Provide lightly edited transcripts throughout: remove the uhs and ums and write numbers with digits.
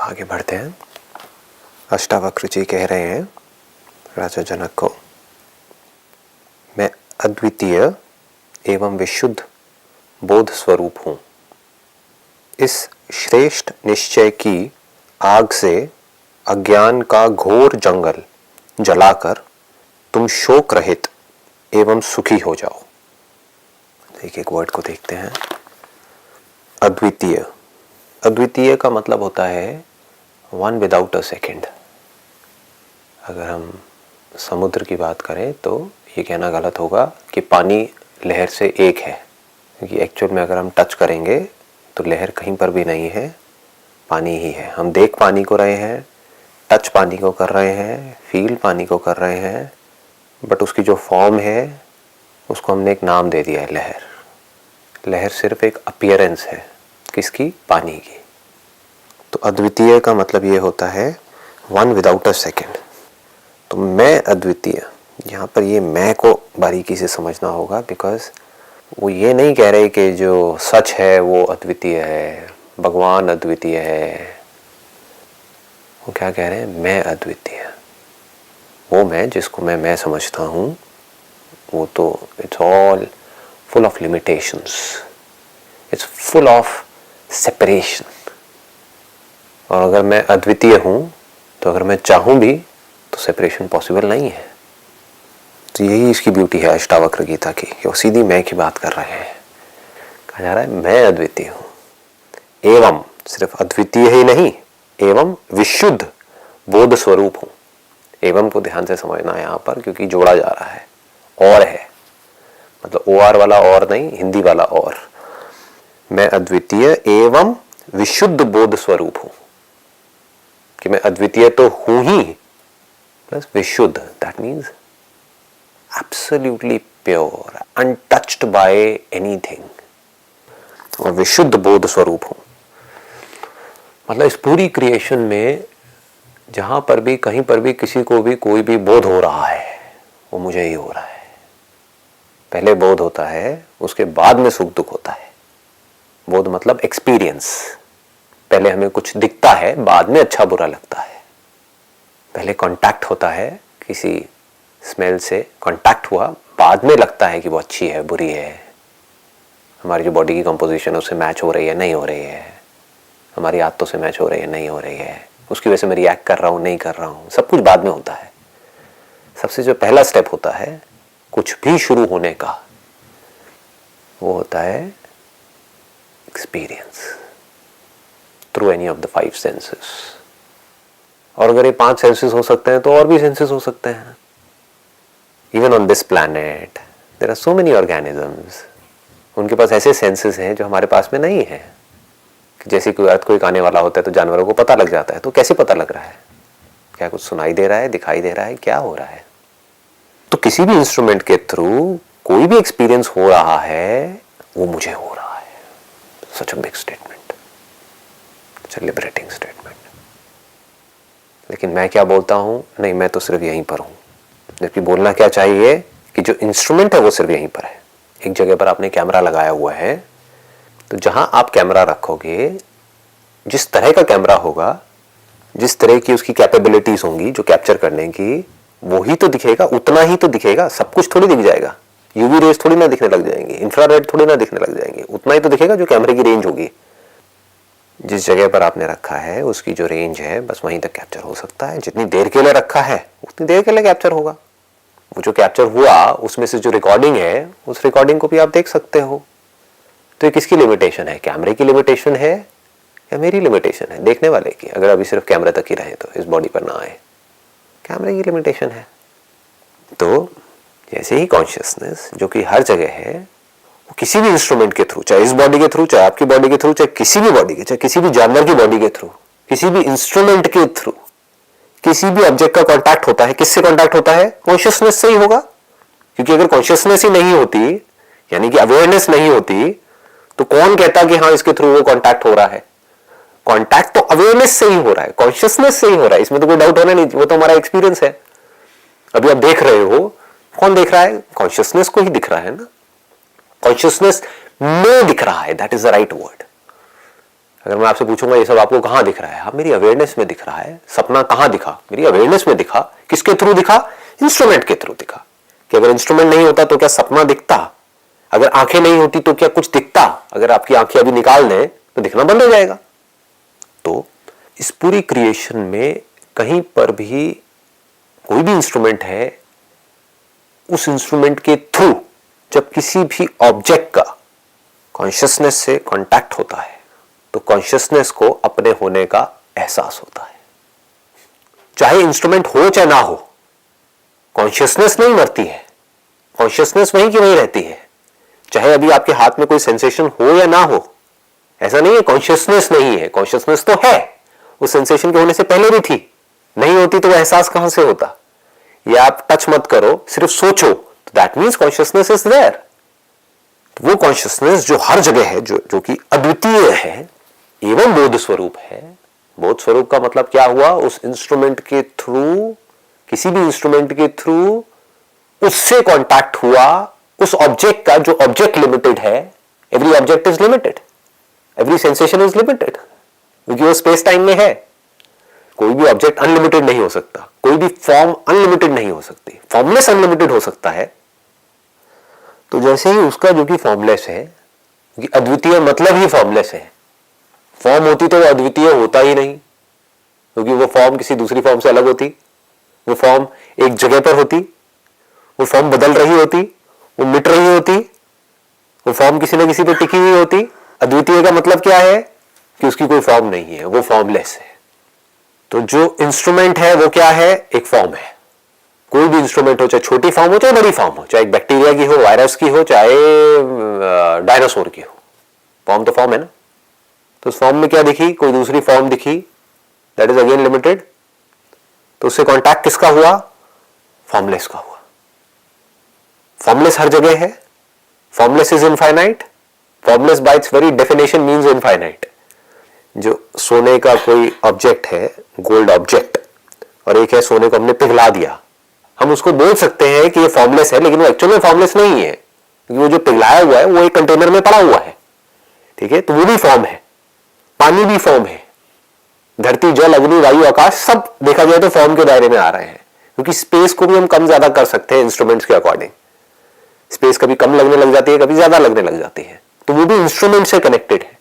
आगे बढ़ते हैं। अष्टावक्र जी कह रहे हैं राजा जनक को, मैं अद्वितीय एवं विशुद्ध बोध स्वरूप हूँ। इस श्रेष्ठ निश्चय की आग से अज्ञान का घोर जंगल जलाकर तुम शोक रहित एवं सुखी हो जाओ। एक एक वर्ड को देखते हैं। अद्वितीय, अद्वितीय का मतलब होता है वन विदाउट अ सेकेंड। अगर हम समुद्र की बात करें तो ये कहना गलत होगा कि पानी लहर से एक है, क्योंकि एक्चुअल में अगर हम टच करेंगे तो लहर कहीं पर भी नहीं है, पानी ही है। हम देख पानी को रहे हैं, टच पानी को कर रहे हैं, फील पानी को कर रहे हैं, बट उसकी जो फॉर्म है उसको हमने एक नाम दे दिया है, लहर। लहर सिर्फ एक अपीयरेंस है, किसकी? पानी की। तो अद्वितीय का मतलब ये होता है वन विदाउट अ सेकेंड। तो मैं अद्वितीय, यहाँ पर ये मैं को बारीकी से समझना होगा, बिकॉज वो ये नहीं कह रहे कि जो सच है वो अद्वितीय है, भगवान अद्वितीय है। वो क्या कह रहे हैं? मैं अद्वितीय। वो मैं जिसको मैं समझता हूँ वो तो it's all full of limitations, it's full of separation. और अगर मैं अद्वितीय हूँ तो अगर मैं चाहूँ भी तो सेपरेशन पॉसिबल नहीं है। तो यही इसकी ब्यूटी है अष्टावक्र गीता की, कि वो सीधी मैं की बात कर रहे हैं। कहा जा रहा है मैं अद्वितीय हूँ, एवं सिर्फ अद्वितीय ही नहीं, एवं विशुद्ध बोध स्वरूप हूँ। एवं को ध्यान से समझना है यहाँ पर, क्योंकि जोड़ा जा रहा है। और है मतलब OR वाला और नहीं, हिंदी वाला और। मैं अद्वितीय एवं विशुद्ध बोध स्वरूप हूँ, कि मैं अद्वितीय तो हूं ही प्लस विशुद्ध, that means absolutely pure, untouched by anything. और विशुद्ध बोध स्वरूप हूं मतलब इस पूरी क्रिएशन में जहां पर भी, कहीं पर भी, किसी को भी कोई भी बोध हो रहा है वो मुझे ही हो रहा है। पहले बोध होता है, उसके बाद में सुख दुख होता है। बोध मतलब एक्सपीरियंस। पहले हमें कुछ दिखता है, बाद में अच्छा बुरा लगता है। पहले कांटेक्ट होता है, किसी स्मेल से कांटेक्ट हुआ, बाद में लगता है कि वो अच्छी है बुरी है, हमारी जो बॉडी की कंपोजिशन है उससे मैच हो रही है नहीं हो रही है, हमारी आदतों से मैच हो रही है नहीं हो रही है, उसकी वजह से मैं रिएक्ट कर रहा हूँ नहीं कर रहा हूँ। सब कुछ बाद में होता है। सबसे जो पहला स्टेप होता है कुछ भी शुरू होने का, वो होता है experience through any of the 5 senses. और अगर ये 5 सेंसेस हो सकते हैं तो और भी सेंसेस हो सकते हैं। Even on this planet there are so many organisms, उनके पास ऐसे सेंसेस हैं जो हमारे पास में नहीं है। जैसे कोई अर्थक्वेक आने वाला होता है तो जानवरों को पता लग जाता है। तो कैसे पता लग रहा है? क्या कुछ सुनाई दे रहा है, दिखाई दे रहा है, क्या हो रहा है? तो किसी भी इंस्ट्रूमेंट के थ्रू कोई भी एक्सपीरियंस हो रहा है वो मुझे हो रहा है। Such a big statement, such a liberating statement. लेकिन मैं क्या बोलता हूं? नहीं, मैं तो सिर्फ यहीं पर हूं। जबकि बोलना क्या चाहिए कि जो इंस्ट्रूमेंट है वो सिर्फ यहीं पर है। एक जगह पर आपने कैमरा लगाया हुआ है, तो जहां आप कैमरा रखोगे, जिस तरह का कैमरा होगा, जिस तरह की उसकी कैपेबिलिटीज होंगी जो कैप्चर करने की, वो ही तो दिखेगा, उतना ही तो दिखेगा। सब कुछ थोड़ी दिख जाएगा। यूवी रेज थोड़ी ना दिखने लग जाएंगे, इंफ्रारेड थोड़ी ना दिखने लग जाएंगे। उतना ही तो दिखेगा जो कैमरे की रेंज होगी। जिस जगह पर आपने रखा है उसकी जो रेंज है बस वहीं तक कैप्चर हो सकता है। जितनी देर के लिए रखा है उतनी देर के लिए कैप्चर होगा। वो जो कैप्चर हुआ उसमें से जो रिकॉर्डिंग है, उस रिकॉर्डिंग को भी आप देख सकते हो। तो ये किसकी लिमिटेशन है? कैमरे की लिमिटेशन है या मेरी लिमिटेशन है? देखने वाले की। अगर अभी सिर्फ कैमरे तक ही रहे तो इस बॉडी पर ना आए, कैमरे की लिमिटेशन है। तो जैसे ही कॉन्शियसनेस जो कि हर जगह है, वो किसी भी इंस्ट्रूमेंट के थ्रू, चाहे इस बॉडी के थ्रू, चाहे आपकी बॉडी के थ्रू, चाहे किसी भी बॉडी के, चाहे किसी भी जानवर की बॉडी के थ्रू, किसी भी इंस्ट्रूमेंट के थ्रू, किसी भी ऑब्जेक्ट का कांटेक्ट होता है, किससे कांटेक्ट होता है? कॉन्शियसनेस से ही होगा। क्योंकि अगर कॉन्शियसनेस ही नहीं होती, यानी कि अवेयरनेस नहीं होती, तो कौन कहता कि हाँ इसके थ्रू वो कांटेक्ट हो रहा है? कांटेक्ट तो अवेयरनेस से ही हो रहा है, कॉन्शियसनेस से ही हो रहा है। इसमें तो कोई डाउट होना नहीं, वो तो हमारा एक्सपीरियंस है। अभी आप देख रहे हो, कौन देख रहा है? कॉन्शियसनेस को ही दिख रहा है ना। कॉन्शियसनेस में दिख रहा है, that is the right word. अगर मैं आपसे पूछूंगा ये सब आपको कहाँ दिख रहा है, हाँ मेरी अवेयरनेस में दिख रहा है। सपना कहाँ दिखा, मेरी अवेयरनेस में दिखा। किसके थ्रू दिखा, इंस्ट्रूमेंट के थ्रू दिखा। कि अगर इंस्ट्रूमेंट नहीं होता तो क्या सपना दिखता, अगर आंखें नहीं होती तो क्या कुछ दिखता, अगर आपकी आंखें अभी निकाल दें तो दिखना बंद हो जाएगा। तो इस पूरी क्रिएशन में कहीं पर भी कोई भी इंस्ट्रूमेंट है, उस इंस्ट्रूमेंट के थ्रू जब किसी भी ऑब्जेक्ट का कॉन्शियसनेस से कांटेक्ट होता है तो कॉन्शियसनेस को अपने होने का एहसास होता है। चाहे इंस्ट्रूमेंट हो चाहे ना हो, कॉन्शियसनेस नहीं मरती है, कॉन्शियसनेस वहीं की वहीं रहती है। चाहे अभी आपके हाथ में कोई सेंसेशन हो या ना हो, ऐसा नहीं है कॉन्शियसनेस नहीं है, कॉन्शियसनेस तो है। उस सेंसेशन के होने से पहले भी थी, नहीं होती तो वो एहसास कहां से होता। या आप टच मत करो, सिर्फ सोचो, तो that means consciousness is there. वो कॉन्शियसनेस जो हर जगह है, जो कि अद्वितीय है एवं बोध स्वरूप है। बोध स्वरूप का मतलब क्या हुआ, उस इंस्ट्रूमेंट के थ्रू, किसी भी इंस्ट्रूमेंट के थ्रू उससे कांटेक्ट हुआ उस ऑब्जेक्ट का, जो ऑब्जेक्ट लिमिटेड है। Every object is limited, every sensation is limited, क्योंकि वो स्पेस टाइम में है। कोई भी ऑब्जेक्ट अनलिमिटेड नहीं हो सकता, कोई भी फॉर्म अनलिमिटेड नहीं हो सकती, फॉर्मलेस अनलिमिटेड हो सकता है। तो जैसे ही उसका जो कि फॉर्मलेस है, क्योंकि अद्वितीय मतलब ही फॉर्मलेस है। फॉर्म होती तो वो अद्वितीय होता ही नहीं, क्योंकि वो फॉर्म किसी दूसरी फॉर्म से अलग होती, वो फॉर्म एक जगह पर होती, वो फॉर्म बदल रही होती, वो मिट रही होती, वो फॉर्म किसी न किसी पे टिकी हुई होती। अद्वितीय का मतलब क्या है कि उसकी कोई फॉर्म नहीं है, वो फॉर्मलेस है। तो जो इंस्ट्रूमेंट है वो क्या है, एक फॉर्म है। कोई भी इंस्ट्रूमेंट हो, चाहे छोटी फॉर्म हो चाहे बड़ी फॉर्म हो, चाहे बैक्टीरिया की हो, वायरस की हो, चाहे डायनासोर की हो, फॉर्म तो फॉर्म है ना। तो उस फॉर्म में क्या दिखी, कोई दूसरी फॉर्म दिखी, दैट इज अगेन लिमिटेड। तो उससे कांटेक्ट किसका हुआ, फॉर्मलेस का हुआ। फॉर्मलेस हर जगह है, formless is infinite. Formless bye it's very definition means infinite. जो सोने का कोई ऑब्जेक्ट है, गोल्ड ऑब्जेक्ट, और एक है सोने को हमने पिघला दिया, हम उसको बोल सकते हैं कि ये फॉर्मलेस है, लेकिन वो एक्चुअल में फॉर्मलेस नहीं है, क्योंकि वो जो पिघलाया हुआ है वो एक कंटेनर में पड़ा हुआ है। ठीक है, तो वो भी फॉर्म है, पानी भी फॉर्म है, धरती जल अग्नि वायु आकाश सब देखा जाए तो फॉर्म के दायरे में आ रहे हैं। क्योंकि स्पेस को भी हम कम ज्यादा कर सकते हैं इंस्ट्रूमेंट्स के अकॉर्डिंग। स्पेस कभी कम लगने लग जाती है, कभी ज्यादा लगने लग जाती है, तो वो भी इंस्ट्रूमेंट से कनेक्टेड है।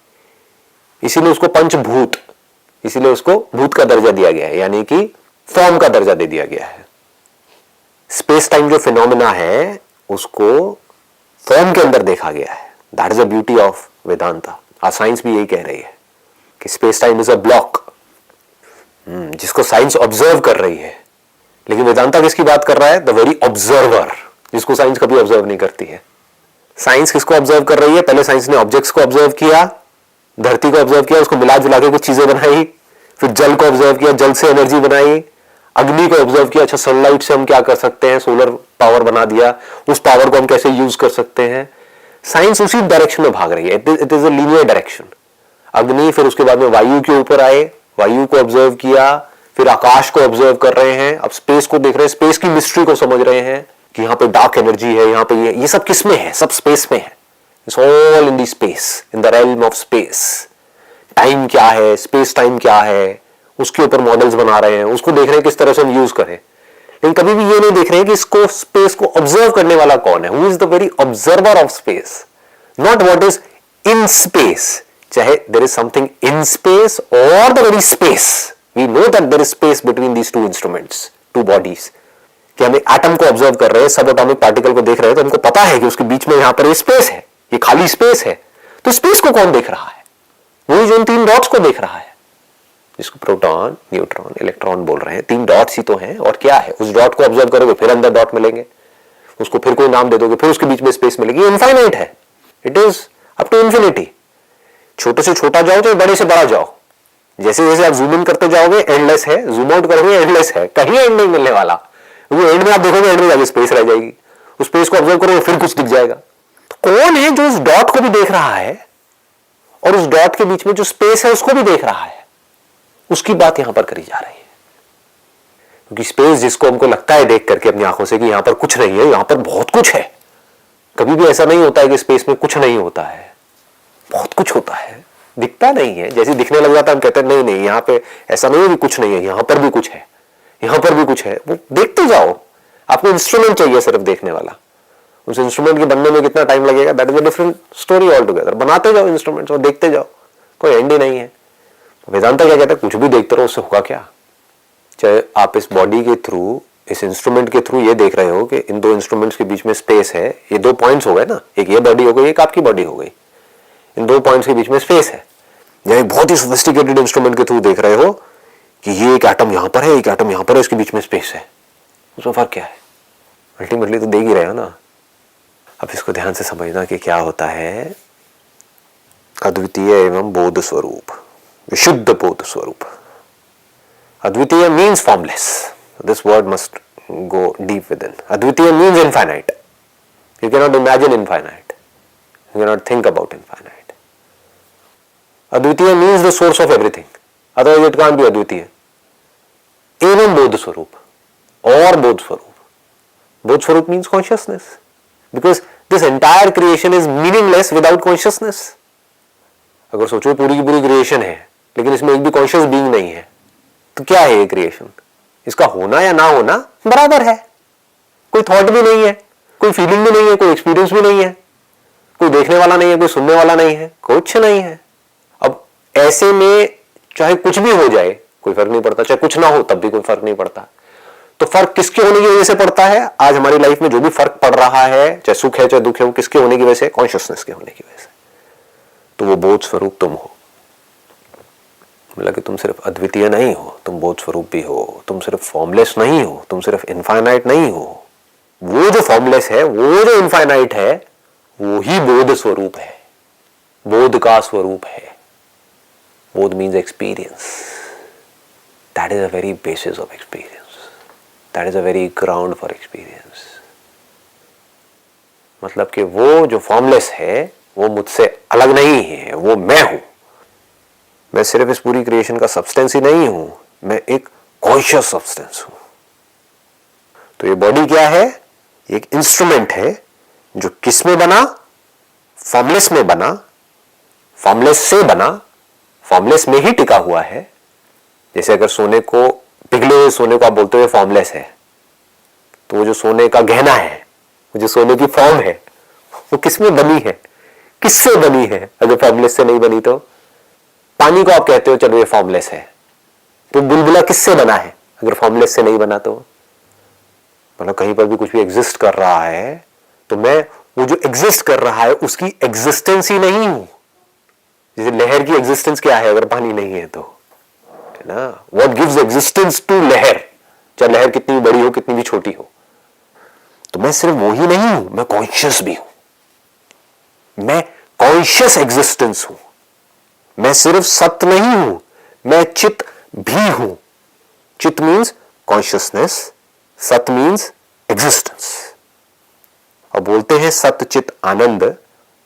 इसीलिए उसको पंचभूत, इसीलिए उसको भूत का दर्जा दिया गया है, यानी कि फॉर्म का दर्जा दे दिया गया है। स्पेस टाइम जो फिनोमेना है उसको फॉर्म के अंदर देखा गया है। That is the beauty of Vedanta. आज साइंस भी यही कह रही है कि space time is a block, जिसको साइंस ऑब्जर्व कर रही है। लेकिन वेदांता किसकी बात कर रहा है, द वेरी ऑब्जर्वर, जिसको साइंस कभी ऑब्जर्व नहीं करती है। साइंस किसको ऑब्जर्व कर रही है, पहले साइंस ने ऑब्जेक्ट्स को ऑब्जर्व किया, धरती को ऑब्जर्व किया, उसको मिला जुला के कुछ चीजें बनाई, फिर जल को ऑब्जर्व किया, जल से एनर्जी बनाई, अग्नि को ऑब्जर्व किया, अच्छा सनलाइट से हम क्या कर सकते हैं, सोलर पावर बना दिया, उस पावर को हम कैसे यूज कर सकते हैं। साइंस उसी डायरेक्शन में भाग रही है, it is a linear direction. अग्नि, फिर उसके बाद में वायु के ऊपर आए, वायु को ऑब्जर्व किया, फिर आकाश को ऑब्जर्व कर रहे हैं, अब स्पेस को देख रहे हैं, स्पेस की मिस्ट्री को समझ रहे हैं कि यहाँ पे डार्क एनर्जी है, यहाँ पे ये सब किस में है, सब स्पेस में है। It's all in the space, in the realm of space. Time क्या है, स्पेस टाइम क्या है, उसके ऊपर मॉडल्स बना रहे हैं, उसको देख रहे हैं किस तरह से हम यूज करें। लेकिन कभी भी ये नहीं देख रहे हैं कि इसको, स्पेस को ऑब्जर्व करने वाला कौन है, who is the very observer of space, not what is in space. चाहे there is something in space और the very space, we know that there is space between these two instruments, two bodies. कि हम atom को observe कर रहे हैं, सब atomic particle को देख रहे हैं, तो हमको पता है कि उसके बीच में यहां पर ये स्पेस है, ये खाली स्पेस है। तो स्पेस को कौन देख रहा है, वही जो इन तीन डॉट्स को देख रहा है, जिसको प्रोटॉन, न्यूट्रॉन, इलेक्ट्रॉन बोल रहे हैं। तीन डॉट्स ही तो हैं, और क्या है। उस डॉट को ऑब्जर्व करोगे, फिर अंदर डॉट मिलेंगे, उसको फिर कोई नाम दे दोगे, फिर उसके बीच में स्पेस मिलेगी। इनफाइनाइट है, it is up to infinity. छोटे से छोटा जाओ चाहे बड़े से बड़ा जाओ, जैसे जैसे आप जूम इन करते जाओगे एंडलेस है, जूम आउट करोगे एंडलेस है, कहीं एंड नहीं मिलने वाला। वो एंड में आप देखोगे, एंड में जाके स्पेस रह जाएगी, उस स्पेस को ऑब्जर्व करोगे फिर कुछ दिख जाएगा। तो कौन है जो उस डॉट को भी देख रहा है और उस डॉट के बीच में जो स्पेस है उसको भी देख रहा है, उसकी बात यहां पर करी जा रही है। क्योंकि स्पेस जिसको हमको लगता है देख करके अपनी आंखों से कि यहां पर कुछ नहीं है, यहां पर बहुत कुछ है। कभी भी ऐसा नहीं होता है कि स्पेस में कुछ नहीं होता है, बहुत कुछ होता है, दिखता नहीं है, जैसे दिखने लग जाता है हम कहते हैं नहीं नहीं यहाँ पे ऐसा नहीं है कि कुछ नहीं है, यहाँ पर भी कुछ है, यहाँ पर भी कुछ है। वो देखते जाओ, आपको इंस्ट्रूमेंट चाहिए सिर्फ देखने वाला। उस इंस्ट्रूमेंट के बनने में कितना टाइम लगेगा, that is a different story all together. बनाते जाओ इंस्ट्रूमेंट्स और देखते जाओ, कोई एंड ही नहीं है। वेदांता क्या कहता है, कुछ भी देखते रहो, उससे होगा क्या। चाहे आप इस बॉडी के थ्रू, इस इंस्ट्रूमेंट के थ्रू ये देख रहे हो कि इन दो इंस्ट्रूमेंट्स के बीच में स्पेस है, ये दो पॉइंट्स हो गए ना, एक ये बॉडी हो गई, एक आपकी बॉडी हो गई, इन दो पॉइंट्स के बीच में स्पेस है। या एक बहुत ही सोफिस्टिकेटेड इंस्ट्रूमेंट के थ्रू देख रहे हो कि ये एक एटम यहां पर है, एक एटम यहां पर है, इसके बीच में स्पेस है, उसमें फर्क क्या है। अल्टीमेटली तो देख ही रहे हो ना। अब इसको ध्यान से समझना कि क्या होता है अद्वितीय एवं बोध स्वरूप, विशुद्ध बोध स्वरूप। अद्वितीय means formless, this word must go deep within. Advitiya means infinite. You cannot imagine infinite. You cannot think about infinite. Advitiya means the source of everything. Otherwise it can't be Advitiya. Evam Bodh Swarup or Bodh Swarup. Bodh Swarup means consciousness. Because this entire creation is meaningless without consciousness. अगर सोचो पूरी की पूरी creation है लेकिन इसमें एक भी कॉन्शियस बीइंग नहीं है तो क्या है ये क्रिएशन। इसका होना या ना होना बराबर है। कोई थॉट भी नहीं है, कोई फीलिंग भी नहीं है, कोई एक्सपीरियंस भी नहीं है, कोई देखने वाला नहीं है, कोई सुनने वाला नहीं है, कुछ नहीं है। अब ऐसे में चाहे कुछ भी हो जाए कोई फर्क नहीं पड़ता, चाहे कुछ ना हो तब भी कोई फर्क नहीं पड़ता। तो फर्क किसके होने की वजह से पड़ता है। आज हमारी लाइफ में जो भी फर्क पड़ रहा है, चाहे सुख है चाहे दुख है, वो किसके होने की वजह से, कॉन्शियसनेस के होने की वजह से। तो वो बोध स्वरूप तुम हो। मतलब कि तुम सिर्फ अद्वितीय नहीं हो, तुम बोध स्वरूप भी हो। तुम सिर्फ फॉर्मलेस नहीं हो, तुम सिर्फ इनफाइनाइट नहीं हो। वो जो फॉर्मलेस है, वो जो इनफाइनाइट है, वो ही बोध स्वरूप है, बोध का स्वरूप है। बोध means experience. That is a very basis of experience, that is a very ground for experience. मतलब कि वो जो फॉर्मलेस है वो मुझसे अलग नहीं है, वो मैं हूं। मैं सिर्फ इस पूरी क्रिएशन का सब्सटेंस ही नहीं हूं, मैं एक कॉन्शियस सब्सटेंस हूं। तो ये बॉडी क्या है, एक इंस्ट्रूमेंट है जो किस में बना, फॉर्मलेस में बना, फॉर्मलेस से बना, फॉर्मलेस में ही टिका हुआ है। जैसे अगर सोने को, पिघले हुए सोने को आप बोलते हुए फॉर्मलेस है, तो वो जो सोने का गहना है, वो जो सोने की फॉर्म है, वो किस में बनी है, किससे बनी है। अगर फॉर्मलेस से नहीं बनी तो पानी को आप कहते हो चलो ये फॉर्मलेस है, तो बुलबुला किससे बना है अगर फॉर्मलेस से नहीं बना तो। मतलब कहीं पर भी कुछ भी एग्जिस्ट कर रहा है तो मैं वो जो एग्जिस्ट कर रहा है उसकी एग्जिस्टेंस ही नहीं हूं। जैसे लहर की एग्जिस्टेंस क्या है अगर पानी नहीं है तो, है ना। व्हाट गिव्स एग्जिस्टेंस टू लहर, चाहे लहर कितनी बड़ी हो कितनी भी छोटी हो। तो मैं सिर्फ वो ही नहीं हूं, मैं कॉन्शियस भी हूं, मैं कॉन्शियस एग्जिस्टेंस हूं। मैं सिर्फ सत्य नहीं हूं, मैं चित भी हूं। चित मीन्स कॉन्शियसनेस, सत्य मीन्स एग्जिस्टेंस। और बोलते हैं सत्य चित आनंद,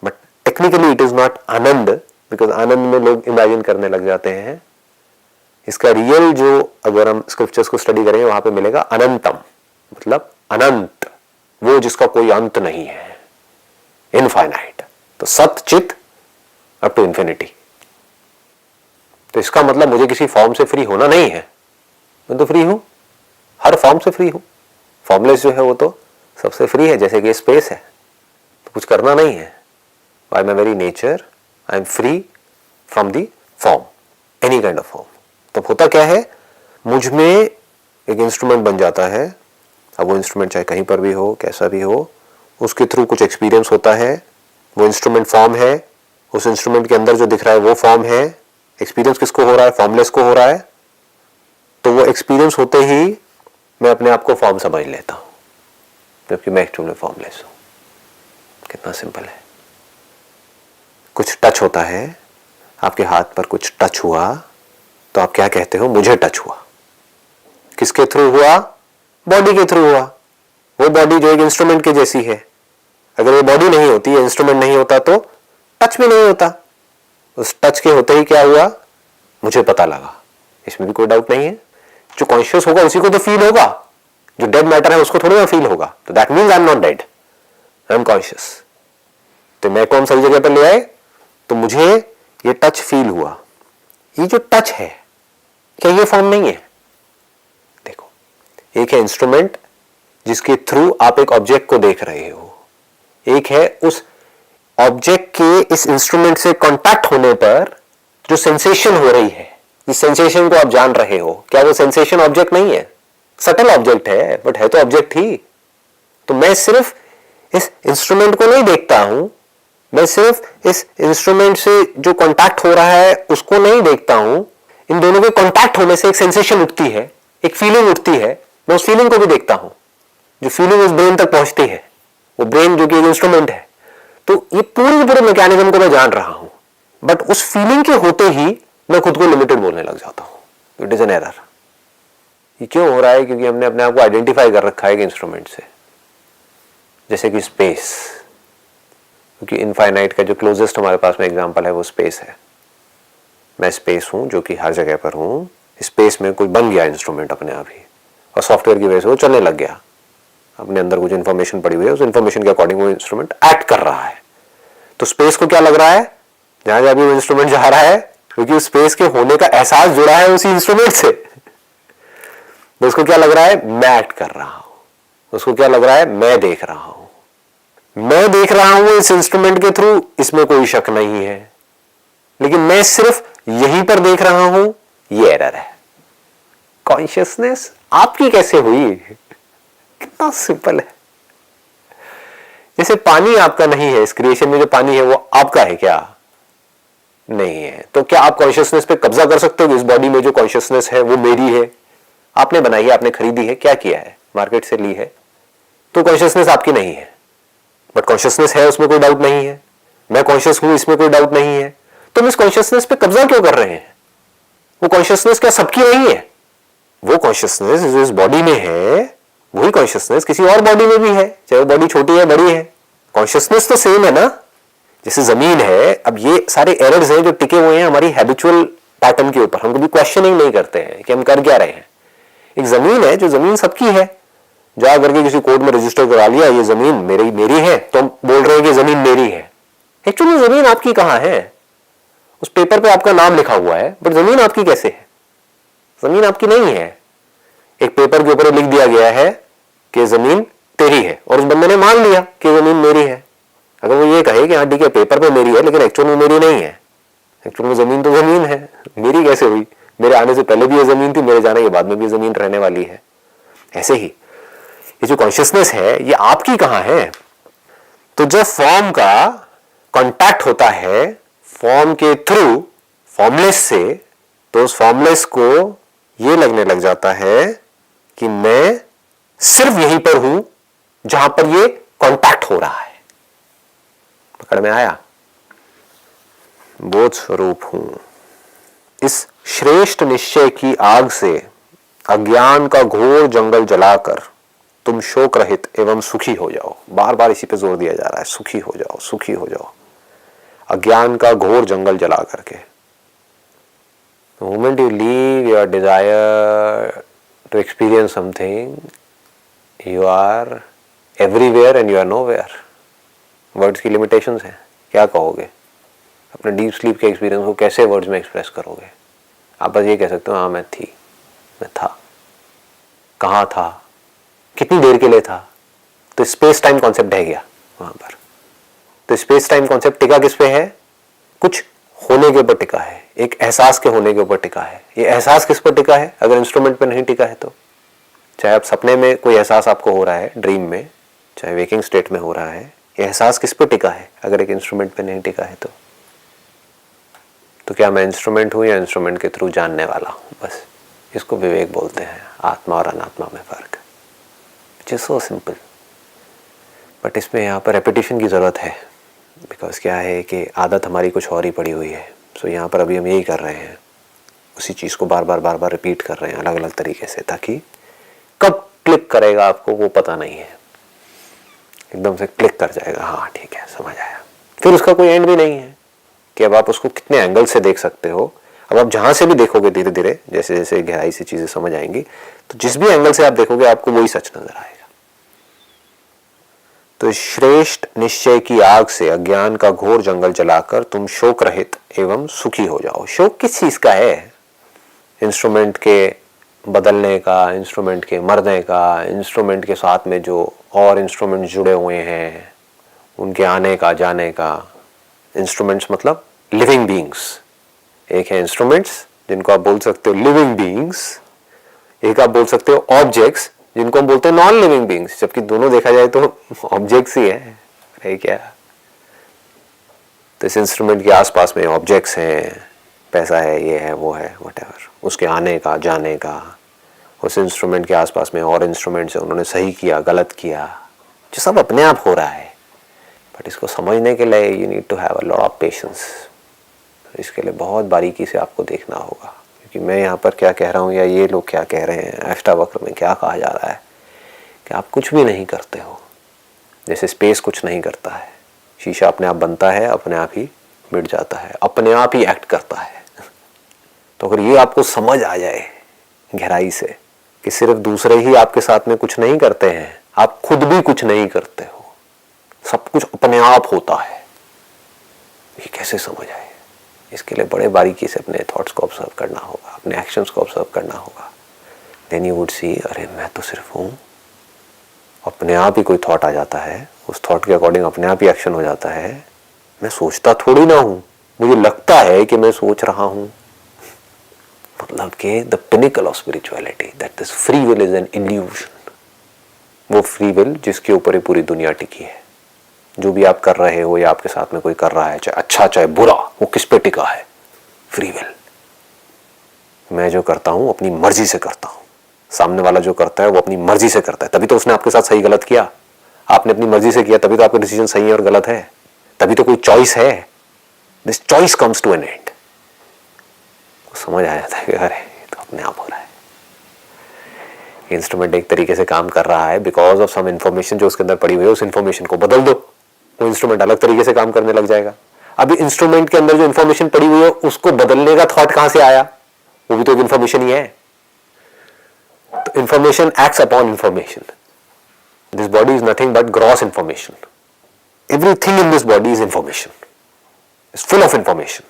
but technically it is not आनंद, बिकॉज आनंद में लोग इमेजिन करने लग जाते हैं। इसका रियल जो अगर हम स्क्रिप्चर्स को स्टडी करेंगे वहां पे मिलेगा अनंतम, मतलब अनंत, वो जिसका कोई अंत नहीं है, इनफाइनाइट। तो सत्य चित अप टू इंफिनिटी। तो इसका मतलब मुझे किसी फॉर्म से फ्री होना नहीं है, मैं तो फ्री हूं, हर फॉर्म से फ्री हूं। फॉर्मलेस जो है वो तो सबसे फ्री है, जैसे कि स्पेस है, तो कुछ करना नहीं है। By my very nature I am free from the form, any kind of form. तो होता क्या है, मुझ में एक इंस्ट्रूमेंट बन जाता है। अब वो इंस्ट्रूमेंट चाहे कहीं पर भी हो, कैसा भी हो, उसके थ्रू कुछ एक्सपीरियंस होता है। वो इंस्ट्रूमेंट फॉर्म है, उस इंस्ट्रूमेंट के अंदर जो दिख रहा है वो फॉर्म है। एक्सपीरियंस किसको हो रहा है, फॉर्मलेस को हो रहा है। तो वो एक्सपीरियंस होते ही मैं अपने आप को फॉर्म समझ लेता हूं, जबकि मैं एक्चुअली फॉर्मलेस हूं। कितना सिंपल है। कुछ टच होता है, आपके हाथ पर कुछ टच हुआ तो आप क्या कहते हो, मुझे टच हुआ। किसके थ्रू हुआ, बॉडी के थ्रू हुआ। वो बॉडी जो एक इंस्ट्रूमेंट के जैसी है, अगर वो बॉडी नहीं होती, इंस्ट्रूमेंट नहीं होता तो टच भी नहीं होता। उस टच के होते ही क्या हुआ, मुझे पता लगा, इसमें भी कोई डाउट नहीं है। जो कॉन्शियस होगा उसी को तो फील होगा, जो डेड मैटर है उसको थोड़ी ना फील होगा। तो that means I am not dead, I am conscious. तो मैं कौन सही जगह पर ले आए, तो मुझे ये टच फील हुआ, ये जो टच है क्या ये फॉर्म नहीं है? देखो, एक है इंस्ट्रूमेंट जिसके थ्रू आप एक ऑब्जेक्ट को देख रहे हो, एक है उस ऑब्जेक्ट के इस इंस्ट्रूमेंट से कांटेक्ट होने पर जो सेंसेशन हो रही है, इस सेंसेशन को आप जान रहे हो। क्या वो सेंसेशन ऑब्जेक्ट नहीं है? सटल ऑब्जेक्ट है, बट है तो ऑब्जेक्ट ही। तो मैं सिर्फ इस इंस्ट्रूमेंट को नहीं देखता हूं, मैं सिर्फ इस इंस्ट्रूमेंट से जो कांटेक्ट हो रहा है उसको नहीं देखता हूं, इन दोनों के कांटेक्ट होने से एक सेंसेशन उठती है, एक फीलिंग उठती है, मैं उस फीलिंग को भी देखता हूं। जो फीलिंग उस ब्रेन तक पहुंचती है, वो ब्रेन जो कि एक इंस्ट्रूमेंट है। तो ये पूरे मैकेनिज्म को मैं जान रहा हूं, बट उस फीलिंग के होते ही मैं खुद को लिमिटेड बोलने लग जाता हूं। It is an error. ये क्यों हो रहा है? क्योंकि हमने अपने आप को आइडेंटिफाई कर रखा है एक इंस्ट्रूमेंट से, जैसे कि स्पेस। क्योंकि इनफाइनाइट का जो क्लोजेस्ट हमारे पास में एग्जांपल है वो स्पेस है। मैं स्पेस हूं जो कि हर जगह पर हूं। स्पेस में कोई बन गया इंस्ट्रूमेंट अपने आप ही, और सॉफ्टवेयर की वजह से वो चलने लग गया। अपने अंदर कुछ इंफॉर्मेशन पड़ी हुई है, उस इंफॉर्मेशन के अकॉर्डिंग वो इंस्ट्रूमेंट एक्ट कर रहा है। तो स्पेस को क्या लग रहा है? जहां जहां भी वो इंस्ट्रूमेंट जा रहा है, क्योंकि उस स्पेस के होने का एहसास जुड़ा है उसी इंस्ट्रूमेंट से, तो उसको क्या लग रहा है? मैं एक्ट कर रहा हूं। उसको क्या लग रहा है? मैं देख रहा हूं। मैं देख रहा हूं इस इंस्ट्रूमेंट के थ्रू, इसमें कोई शक नहीं है, लेकिन मैं सिर्फ यहीं पर देख रहा हूं, ये एरर है। कॉन्शियसनेस आपकी कैसे हुई? कितना सिंपल है। जैसे पानी आपका नहीं है, इस क्रिएशन में जो पानी है वो आपका है क्या? नहीं है। तो क्या आप कॉन्शियसनेस पे कब्जा कर सकते हो? इस बॉडी में जो कॉन्शियसनेस है वो मेरी है, आपने बनाई है, आपने खरीदी है, क्या किया है? मार्केट से ली है। तो कॉन्शियसनेस आपकी नहीं है, बट कॉन्शियसनेस है, उसमें कोई डाउट नहीं है। मैं कॉन्शियस हूं, इसमें कोई डाउट नहीं है। तुम इस कॉन्शियसनेस पे कब्जा क्यों कर रहे हैं? वो कॉन्शियसनेस क्या सबकी नहीं है? वो कॉन्शियसनेस जो इस बॉडी में है, वही कॉन्शियसनेस किसी और बॉडी में भी है, चाहे वो बॉडी छोटी है बड़ी है, कॉन्शियसनेस तो सेम है ना। जैसे जमीन है, अब ये सारे एरर्स हैं जो टिके हुए हैं हमारी हैबिचुअल पैटर्न के ऊपर। हम कभी क्वेश्चनिंग नहीं करते हैं कि हम कर क्या रहे हैं। एक जमीन है, जो जमीन सबकी है, जा करके किसी कोर्ट में रजिस्टर करा लिया, ये जमीन मेरी है, तो हम बोल रहे हैं कि जमीन मेरी है। एक्चुअली जमीन आपकी कहां है? उस पेपर पे आपका नाम लिखा हुआ है, बट जमीन आपकी कैसे है? जमीन आपकी नहीं है। एक पेपर के ऊपर लिख दिया गया है कि जमीन तेरी है, और उस बंदे ने मान लिया कि जमीन मेरी है। अगर वो ये कहे कि हाँ ठीक है पेपर पे मेरी है, लेकिन एक्चुअल में मेरी नहीं है, एक्चुअल में जमीन तो जमीन है, मेरी कैसे हुई? मेरे आने से पहले भी ये जमीन थी, मेरे जाने के बाद में भी जमीन रहने वाली है। ऐसे ही ये जो कॉन्शियसनेस है, ये आपकी कहां है? तो जब फॉर्म का कांटेक्ट होता है फॉर्म के थ्रू फॉर्मलेस से, तो उस फॉर्मलेस को ये लगने लग जाता है कि मैं सिर्फ यहीं पर हूं जहां पर ये कांटेक्ट हो रहा है। पकड़ में आया? बोध स्वरूप हूं। इस श्रेष्ठ निश्चय की आग से अज्ञान का घोर जंगल जलाकर तुम शोक रहित एवं सुखी हो जाओ। बार बार इसी पे जोर दिया जा रहा है, सुखी हो जाओ, सुखी हो जाओ। अज्ञान का घोर जंगल जला करके। The moment you leave your desire to experience something, you are everywhere and you are nowhere. Words की लिमिटेशंस हैं। क्या कहोगे? अपने डीप स्लीप के एक्सपीरियंस को कैसे वर्ड्स में एक्सप्रेस करोगे? आप बस ये कह सकते हो हाँ मैं थी, मैं था। कहाँ था? कितनी देर के लिए था? तो स्पेस टाइम कॉन्सेप्ट है क्या वहां पर? तो स्पेस टाइम कॉन्सेप्ट टिका किस पे है? कुछ होने के ऊपर टिका है, एक एहसास के होने के ऊपर टिका है। ये एहसास किस पर टिका है? अगर इंस्ट्रूमेंट पे नहीं टिका है तो, चाहे आप सपने में कोई एहसास आपको हो रहा है, ड्रीम में, चाहे वेकिंग स्टेट में हो रहा है, ये एहसास किस पे टिका है अगर एक इंस्ट्रूमेंट पे नहीं टिका है तो क्या मैं इंस्ट्रूमेंट हूं या इंस्ट्रूमेंट के थ्रू जानने वाला हूं? बस इसको विवेक बोलते हैं। आत्मा और अनात्मा में फर्क, which is so simple. But इसमें यहाँ पर रेपिटेशन की जरूरत है, बिकॉज क्या है कि आदत हमारी कुछ और ही पड़ी हुई है। सो यहाँ पर अभी हम यही कर रहे हैं, उसी चीज़ को बार बार रिपीट कर रहे हैं अलग अलग तरीके से, ताकि कब क्लिक करेगा आपको वो पता नहीं है। एकदम से क्लिक कर जाएगा, हाँ ठीक है समझ आया। फिर उसका कोई एंड भी नहीं है कि अब आप उसको कितने एंगल से देख सकते हो। अब आप जहाँ से भी देखोगे धीरे धीरे, जैसे जैसे गहराई से चीज़ें समझ आएंगी, तो जिस भी एंगल से आप देखोगे आपको वही सच नजर आएगा। तो श्रेष्ठ निश्चय की आग से अज्ञान का घोर जंगल जलाकर तुम शोक रहित एवं सुखी हो जाओ। शोक किस चीज का है? इंस्ट्रूमेंट के बदलने का, इंस्ट्रूमेंट के मरने का, इंस्ट्रूमेंट के साथ में जो और इंस्ट्रूमेंट जुड़े हुए हैं उनके आने का जाने का। इंस्ट्रूमेंट्स मतलब लिविंग बीइंग्स। एक है इंस्ट्रूमेंट्स जिनको आप बोल सकते हो लिविंग बीइंग्स, एक आप बोल सकते हो ऑब्जेक्ट्स जिनको हम बोलते हैं नॉन लिविंग बीइंग्स, जबकि दोनों देखा जाए तो ऑब्जेक्ट्स ही है क्या। तो इस इंस्ट्रूमेंट के आसपास में ऑब्जेक्ट्स हैं, पैसा है, ये है, वो है, व्हाटएवर, उसके आने का जाने का। उस इंस्ट्रूमेंट के आसपास में और इंस्ट्रूमेंट्स हैं, उन्होंने सही किया, गलत किया, जो सब अपने आप हो रहा है। बट इसको समझने के लिए you need to have a lot of patience. इसके लिए बहुत बारीकी से आपको देखना होगा, क्योंकि मैं यहाँ पर क्या कह रहा हूँ या ये लोग क्या कह रहे हैं, अष्टावक्र में क्या कहा जा रहा है कि आप कुछ भी नहीं करते हो। जैसे स्पेस कुछ नहीं करता है, शीशा अपने आप बनता है, अपने आप ही मिट जाता है, अपने आप ही एक्ट करता है। तो अगर ये आपको समझ आ जाए गहराई से कि सिर्फ दूसरे ही आपके साथ में कुछ नहीं करते हैं, आप खुद भी कुछ नहीं करते हो, सब कुछ अपने आप होता है, ये कैसे समझ आए? इसके लिए बड़े बारीकी से अपने थॉट्स को ऑब्जर्व करना होगा, अपने एक्शंस को ऑब्जर्व करना होगा। देन यू वुड सी, अरे मैं तो सिर्फ हूँ। अपने आप ही कोई थॉट आ जाता है, उस थॉट के अकॉर्डिंग अपने आप ही एक्शन हो जाता है। मैं सोचता थोड़ी ना हूँ, मुझे लगता है कि मैं सोच रहा हूँ। मतलब कि the pinnacle of spirituality, that this free will is an illusion. वो फ्री विल जिसके ऊपर ही पूरी दुनिया टिकी है। जो भी आप कर रहे हो या आपके साथ में कोई कर रहा है, चाहे अच्छा चाहे बुरा, वो किस पे टिका है? Free will. मैं जो करता हूं अपनी मर्जी से करता हूं, सामने वाला जो करता है वो अपनी मर्जी से करता है, तभी तो उसने आपके साथ सही गलत किया। आपने अपनी मर्जी से किया तभी तो आपका डिसीजन सही है और गलत है, तभी तो कोई चॉइस है। This choice comes to an end. समझ आ जाता है कि अरे ये तो अपने आप हो रहा है। इंस्ट्रूमेंट एक तरीके से काम कर रहा है बिकॉज ऑफ सम इंफॉर्मेशन जो उसके अंदर पड़ी हुई है, उस इंफॉर्मेशन को बदल दो, वो इंस्ट्रूमेंट अलग तरीके से काम करने लग जाएगा। अभी इंस्ट्रूमेंट के अंदर जो इंफॉर्मेशन पड़ी हुई है उसको बदलने का थॉट कहां से आया? वो भी तो एक इंफॉर्मेशन ही है। तो information acts upon information. This body is nothing but gross information. Everything in this body is information, is full of information.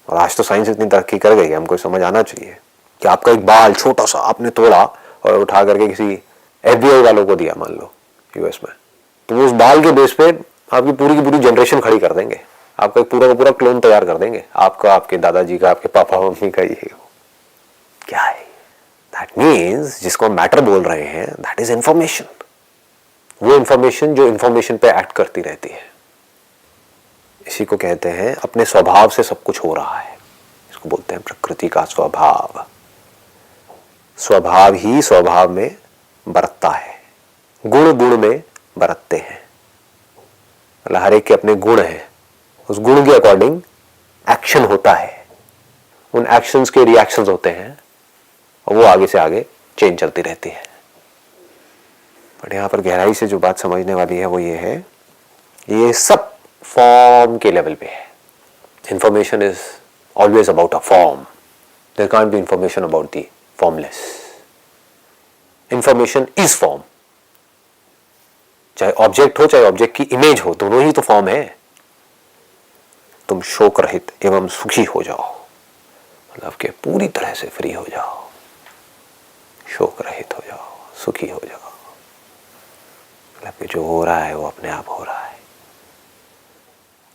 और आज तो साइंस इतनी तरक्की कर गई है, हमको समझ आना चाहिए कि आपका एक बाल छोटा सा आपने तोड़ा और उठा करके किसी FBI वालों को दिया, मान लो US में, तो वो उस बाल के बेस पे आपकी पूरी की पूरी जनरेशन खड़ी कर देंगे, आपका पूरा का पूरा क्लोन तैयार कर देंगे, आपका, आपके दादाजी का, आपके पापा मम्मी का। ये क्या है? दैट मीन्स जिसको मैटर बोल रहे हैं दैट इज इंफॉर्मेशन। वो इंफॉर्मेशन जो इंफॉर्मेशन पे एक्ट करती रहती है, इसी को कहते हैं अपने स्वभाव से सब कुछ हो रहा है। इसको बोलते हैं प्रकृति का स्वभाव। स्वभाव ही स्वभाव में बरतता है, गुण गुण में बरतते हैं। मतलब हर एक के अपने गुण हैं, उस गुण के अकॉर्डिंग एक्शन होता है, उन एक्शंस के रिएक्शंस होते हैं और वो आगे से आगे चेंज चलती रहती है। बट यहां पर गहराई से जो बात समझने वाली है वो ये है, ये सब फॉर्म के लेवल पे है। Information is always about a form, there can't be information about the formless. Information is form, चाहे ऑब्जेक्ट हो चाहे ऑब्जेक्ट की इमेज हो, दोनों ही तो फॉर्म है। तुम शोक रहित एवं सुखी हो जाओ, मतलब कि पूरी तरह से फ्री हो जाओ, शोक रहित हो जाओ, सुखी हो जाओ। मतलब कि जो हो रहा है वो अपने आप हो रहा है।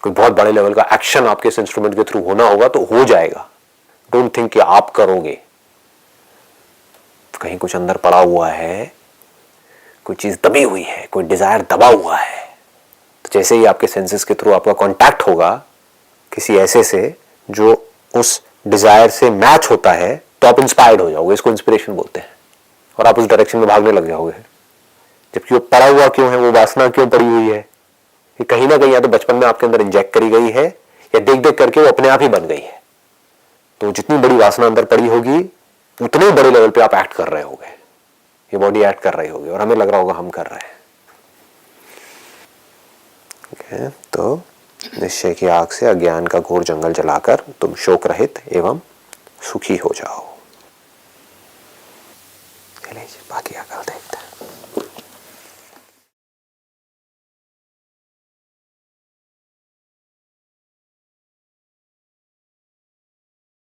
कोई बहुत बड़े लेवल का एक्शन आपके इस इंस्ट्रूमेंट के थ्रू होना होगा तो हो जाएगा। डोंट थिंक कि आप करोगे। कहीं कुछ अंदर पड़ा हुआ है, कोई चीज दबी हुई है, कोई डिजायर दबा हुआ है, तो जैसे ही आपके सेंसेस के थ्रू आपका कांटेक्ट होगा किसी ऐसे से जो उस डिजायर से मैच होता है, तो आप इंस्पायर्ड हो जाओगे। इसको इंस्पिरेशन बोलते हैं। और आप उस डायरेक्शन में भागने लग जाओगे। जबकि वो पड़ा हुआ क्यों है, वो वासना क्यों पड़ी हुई है, ये कहीं ना कहीं या तो बचपन में आपके अंदर इंजेक्ट करी गई है या देख देख करके वो अपने आप ही बन गई है। तो जितनी बड़ी वासना अंदर पड़ी होगी उतने बड़े लेवल पे आप एक्ट कर रहे होगे, ये बॉडी एक्ट कर रही होगी और हमें लग रहा होगा हम कर रहे हैं। okay, तो निश्चय की आग से अज्ञान का घोर जंगल जलाकर तुम शोक रहित एवं सुखी हो जाओ। चलिए बाकी आगे